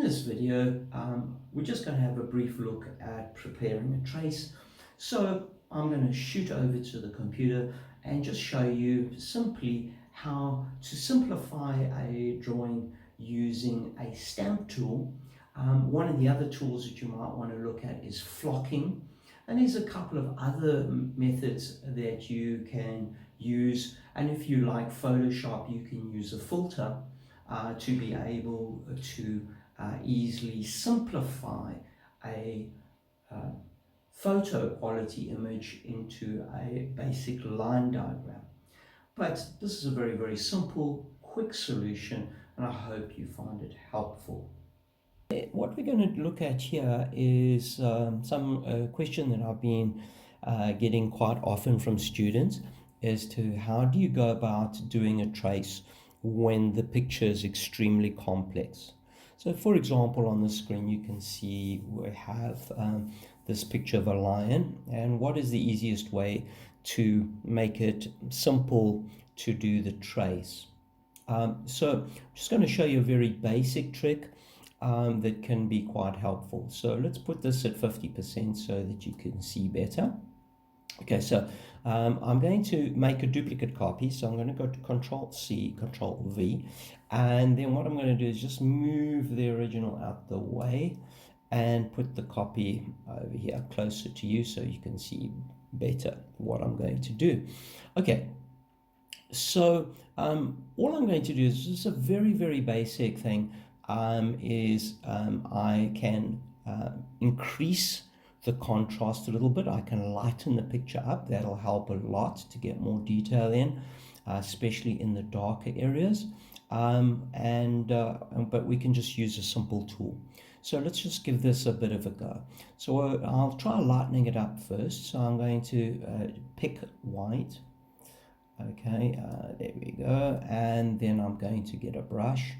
this video, we're just going to have a brief look at preparing a trace. So I'm going to shoot over to the computer and just show you simply how to simplify a drawing using a stamp tool. One of the other tools that you might want to look at is flocking. And there's a couple of other methods that you can use. And if you like Photoshop, you can use a filter to be able to easily simplify a photo quality image into a basic line diagram. But this is a very, very simple, quick solution, and I hope you find it helpful. What we're going to look at here is some question that I've been getting quite often from students as to how do you go about doing a trace when the picture is extremely complex. So for example, on the screen you can see we have this picture of a lion, and what is the easiest way to make it simple to do the trace? So I'm just going to show you a very basic trick that can be quite helpful. So let's put this at 50% so that you can see better. Okay, so I'm going to make a duplicate copy. So I'm going to go to Control C, Control V, and then what I'm going to do is just move the original out the way and put the copy over here closer to you so you can see better what I'm going to do. Okay, so all I'm going to do is just a very, very basic thing. I can increase the contrast a little bit. I can lighten the picture up. That'll help a lot to get more detail in, especially in the darker areas. But we can just use a simple tool. So let's just give this a bit of a go. So I'll try lightening it up first. So I'm going to pick white. Okay, there we go. And then I'm going to get a brush.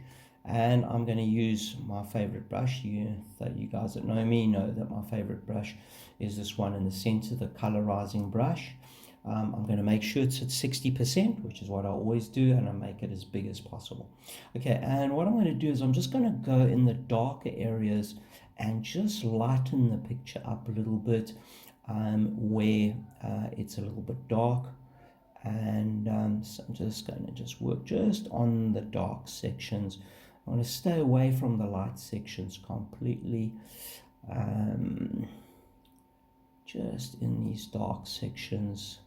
And I'm going to use my favorite brush. You guys that know me know that my favorite brush is this one in the center, the colorizing brush. I'm going to make sure it's at 60%, which is what I always do, and I make it as big as possible. Okay, and what I'm going to do is I'm just going to go in the darker areas and just lighten the picture up a little bit where it's a little bit dark. And so I'm just going to work just on the dark sections. I want to stay away from the light sections completely. Just in these dark sections.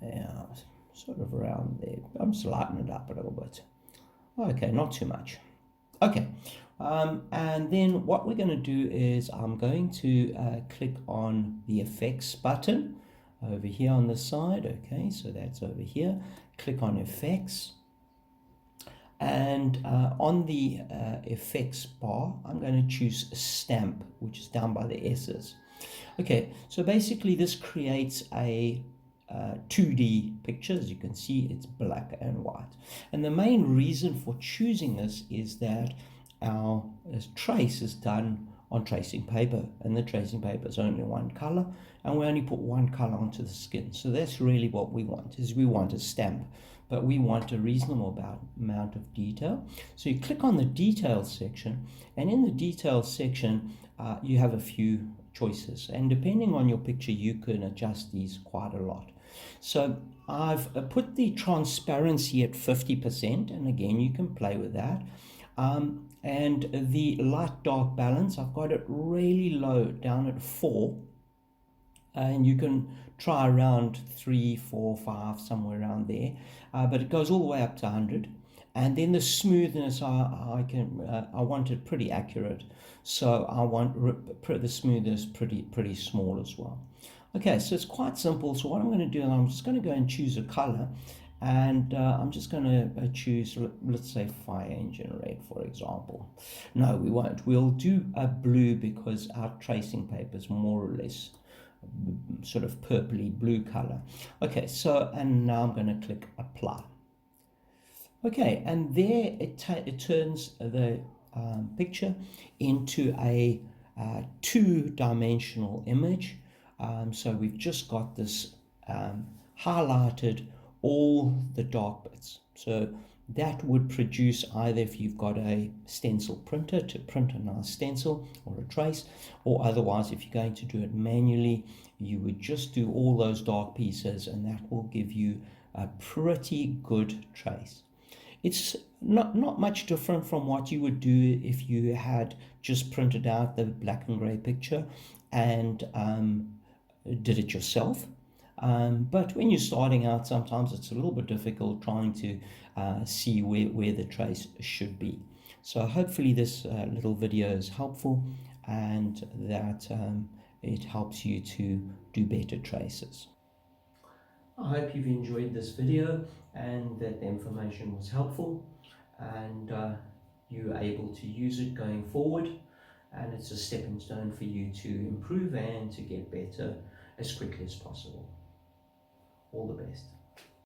Yeah, sort of around there. I'm just lightening it up a little bit. Okay, not too much. Okay, and then what we're going to do is I'm going to click on the effects button over here on the side. Okay, so that's over here. Click on effects. And on the effects bar, I'm going to choose stamp, which is down by the S's. Okay, so basically this creates a 2D picture. As you can see, it's black and white. And the main reason for choosing this is that our trace is done on tracing paper, and the tracing paper is only one color, and we only put one color onto the skin. So that's really what we want, is we want a stamp, but we want a reasonable amount of detail. So you click on the details section, and in the details section you have a few choices, and depending on your picture you can adjust these quite a lot. So I've put the transparency at 50%, and again you can play with that. And the light dark balance, I've got it really low, down at 4, and you can try around 3, 4, 5, somewhere around there, but it goes all the way up to 100. And then the smoothness, I want it pretty accurate, so I want the smoothness pretty small as well. Okay, so it's quite simple. So what I'm going to do, I'm just going to go and choose a color. And I'm just going to choose, let's say, fire engine red, for example. No, we won't. We'll do a blue because our tracing paper is more or less sort of purpley blue color. Okay, so, and now I'm going to click apply. Okay, and there it turns the picture into a two-dimensional image. So we've just got this highlighted all the dark bits. So that would produce, either if you've got a stencil printer to print a nice stencil or a trace, or otherwise if you're going to do it manually, you would just do all those dark pieces and that will give you a pretty good trace. It's not much different from what you would do if you had just printed out the black and grey picture and did it yourself. But when you're starting out, sometimes it's a little bit difficult trying to see where the trace should be. So hopefully this little video is helpful and that it helps you to do better traces. I hope you've enjoyed this video and that the information was helpful and you're able to use it going forward, and it's a stepping stone for you to improve and to get better as quickly as possible. All the best.